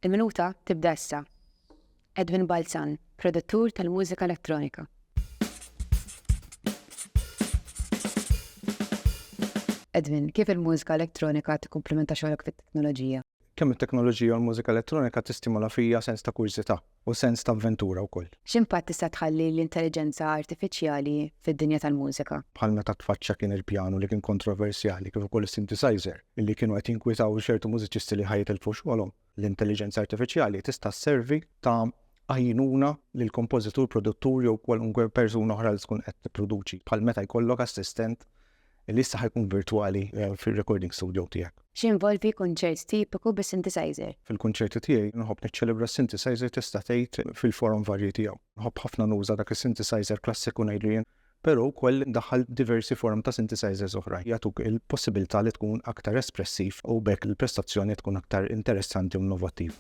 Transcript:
Il-minuta tibda issa. Edwin Balzan, produttur tal-mużika elettronika. Edwin, kif il-mużika elettronika tikkumplementa xogħolok fit-teknoloġija? Kemm it-teknoloġija u l-mużika elettronika tistimula fija sens ta' kurżità u sens ta' avventura wkoll. X'impatt tista' tħalli l-intelligenza artifiċjali fid-dinja tal-mużika? Bħal meta tfaċċa kien il-pjano li kien kontroversjali kif ukoll is-synthesizer illi kienu qed jinkwitaw ċertu mużiċisti li ħajtilfu xogħolhom. L-intelligenza artifiċjali tista' sservi ta' għajnuna lil kompożitur, produttur jew kwalunkwe persuna oħra li tkun qed tipproduċi. Bħal meta jkollok assistent li issa ħajkun virtuali fil-recording studio tiegħek. X'involvi kunċert tipiku bis-synthesizer? Fil-kunċerti tiegħi nħobb niċċelebra s-synthesizer tista' tgħid fil-forum varji tiegħu. Nħobb ħafna nuża dak is-synthesizer klassiku ngħidlu jien, però wkoll ndaħħal diversi forum ta' synthesizers oħra. Jagħtuk il-possibilità li tkun aktar espressiv u bekk il-prestazzjoni tkun aktar interessanti u innovattiva.